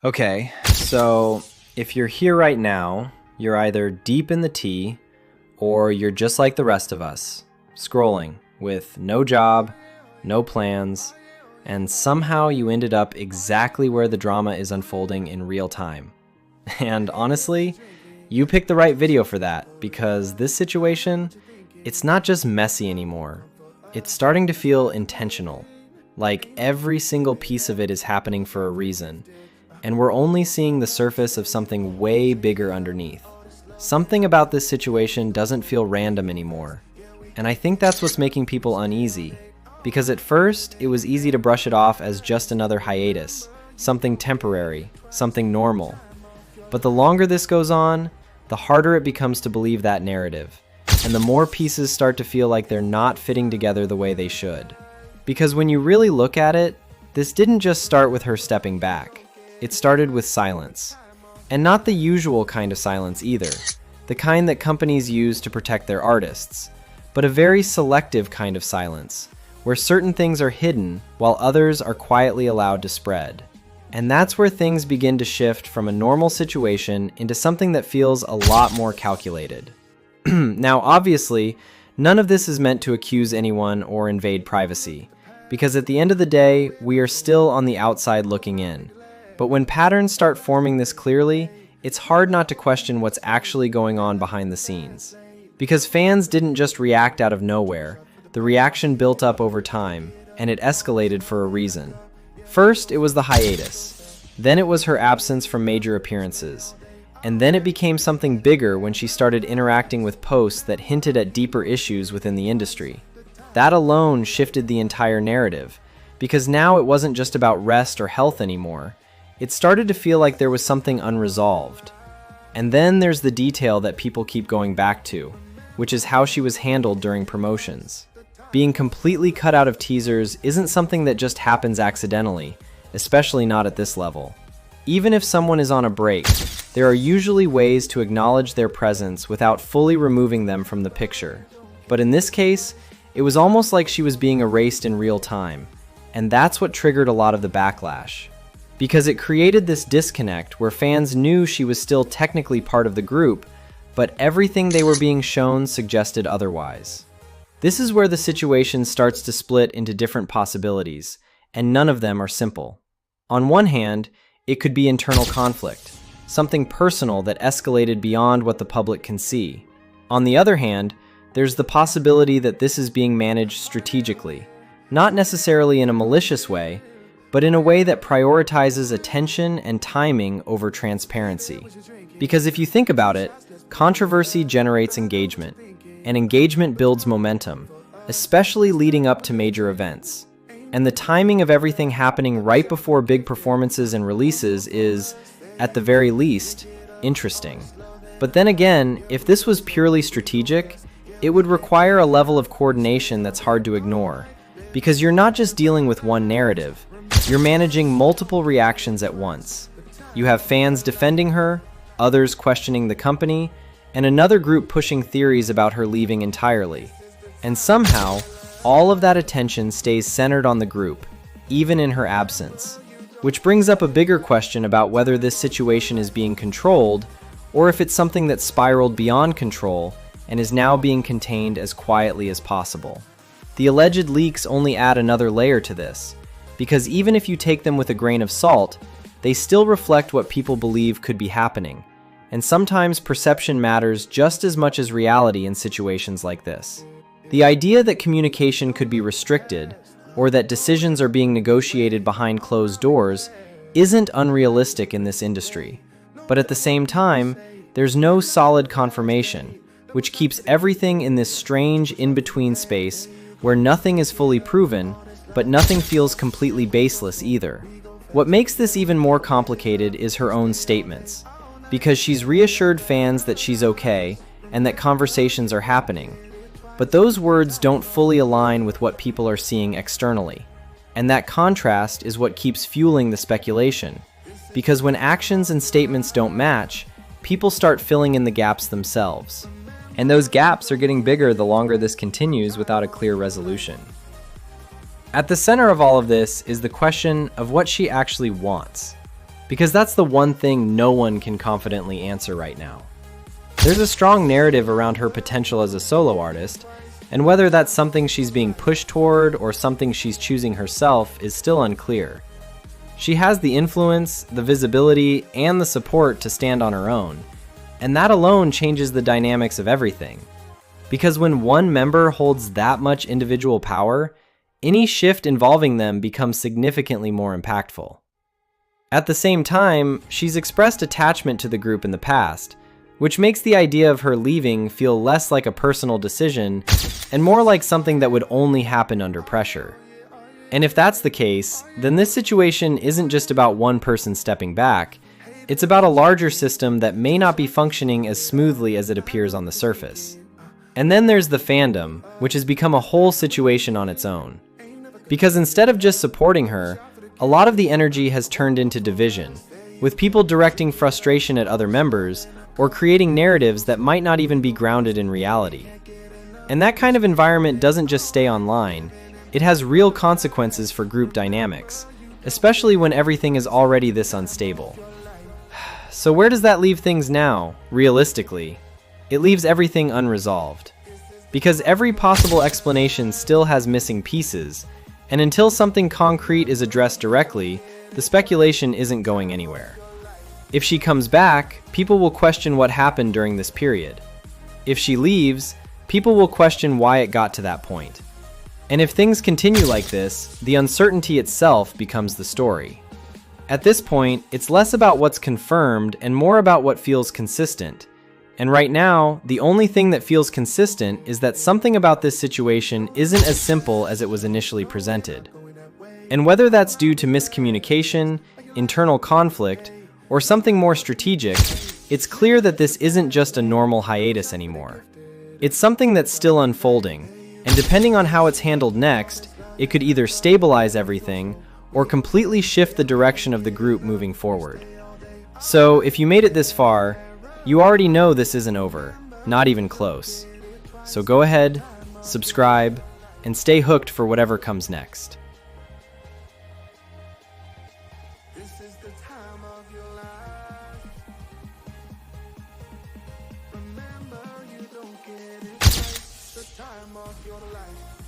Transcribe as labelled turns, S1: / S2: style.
S1: Okay, so if you're here right now, you're either deep in the tea or you're just like the rest of us, scrolling with no job, no plans, and somehow you ended up exactly where the drama is unfolding in real time. And honestly, you picked the right video for that because this situation, it's not just messy anymore. It's starting to feel intentional, like every single piece of it is happening for a reason. And we're only seeing the surface of something way bigger underneath. Something about this situation doesn't feel random anymore. And I think that's what's making people uneasy. Because at first, it was easy to brush it off as just another hiatus, something temporary, something normal. But the longer this goes on, the harder it becomes to believe that narrative. And the more pieces start to feel like they're not fitting together the way they should. Because when you really look at it, this didn't just start with her stepping back. It started with silence. And not the usual kind of silence either, the kind that companies use to protect their artists, but a very selective kind of silence, where certain things are hidden while others are quietly allowed to spread. And that's where things begin to shift from a normal situation into something that feels a lot more calculated. Now, obviously, none of this is meant to accuse anyone or invade privacy, because at the end of the day, we are still on the outside looking in. But when patterns start forming this clearly, it's hard not to question what's actually going on behind the scenes. Because fans didn't just react out of nowhere, the reaction built up over time, and it escalated for a reason. First, it was the hiatus. Then it was her absence from major appearances. And then it became something bigger when she started interacting with posts that hinted at deeper issues within the industry. That alone shifted the entire narrative, because now it wasn't just about rest or health anymore. It started to feel like there was something unresolved. And then there's the detail that people keep going back to, which is how she was handled during promotions. Being completely cut out of teasers isn't something that just happens accidentally, especially not at this level. Even if someone is on a break, there are usually ways to acknowledge their presence without fully removing them from the picture. But in this case, it was almost like she was being erased in real time, and that's what triggered a lot of the backlash. Because it created this disconnect where fans knew she was still technically part of the group, but everything they were being shown suggested otherwise. This is where the situation starts to split into different possibilities, and none of them are simple. On one hand, it could be internal conflict, something personal that escalated beyond what the public can see. On the other hand, there's the possibility that this is being managed strategically, not necessarily in a malicious way, but in a way that prioritizes attention and timing over transparency. Because if you think about it, controversy generates engagement, and engagement builds momentum, especially leading up to major events. And the timing of everything happening right before big performances and releases is, at the very least, interesting. But then again, if this was purely strategic, it would require a level of coordination that's hard to ignore, because you're not just dealing with one narrative, you're managing multiple reactions at once. You have fans defending her, others questioning the company, and another group pushing theories about her leaving entirely. And somehow, all of that attention stays centered on the group, even in her absence. Which brings up a bigger question about whether this situation is being controlled, or if it's something that spiraled beyond control and is now being contained as quietly as possible. The alleged leaks only add another layer to this, because even if you take them with a grain of salt, they still reflect what people believe could be happening. And sometimes perception matters just as much as reality in situations like this. The idea that communication could be restricted, or that decisions are being negotiated behind closed doors, isn't unrealistic in this industry. But at the same time, there's no solid confirmation, which keeps everything in this strange in-between space where nothing is fully proven, but nothing feels completely baseless either. What makes this even more complicated is her own statements, because she's reassured fans that she's okay and that conversations are happening. But those words don't fully align with what people are seeing externally. And that contrast is what keeps fueling the speculation, because when actions and statements don't match, people start filling in the gaps themselves. And those gaps are getting bigger the longer this continues without a clear resolution. At the center of all of this is the question of what she actually wants. because that's the one thing no one can confidently answer right now. There's a strong narrative around her potential as a solo artist, and whether that's something she's being pushed toward or something she's choosing herself is still unclear. She has the influence, the visibility, and the support to stand on her own, and that alone changes the dynamics of everything. Because when one member holds that much individual power, any shift involving them becomes significantly more impactful. At the same time, she's expressed attachment to the group in the past, which makes the idea of her leaving feel less like a personal decision and more like something that would only happen under pressure. And if that's the case, then this situation isn't just about one person stepping back, it's about a larger system that may not be functioning as smoothly as it appears on the surface. And then there's the fandom, which has become a whole situation on its own. Because instead of just supporting her, a lot of the energy has turned into division, with people directing frustration at other members or creating narratives that might not even be grounded in reality. And that kind of environment doesn't just stay online, it has real consequences for group dynamics, especially when everything is already this unstable. So where does that leave things now, realistically? It leaves everything unresolved. Because every possible explanation still has missing pieces, and until something concrete is addressed directly, the speculation isn't going anywhere. If she comes back, people will question what happened during this period. If she leaves, people will question why it got to that point. And if things continue like this, the uncertainty itself becomes the story. At this point, it's less about what's confirmed and more about what feels consistent. And right now, the only thing that feels consistent is that something about this situation isn't as simple as it was initially presented. And whether that's due to miscommunication, internal conflict, or something more strategic, it's clear that this isn't just a normal hiatus anymore. It's something that's still unfolding, and depending on how it's handled next, it could either stabilize everything or completely shift the direction of the group moving forward. So, if you made it this far, you already know this isn't over, not even close. So go ahead, subscribe, and stay hooked for whatever comes next.
S2: This is the time of your life. Remember, you don't get it right. The time of your life.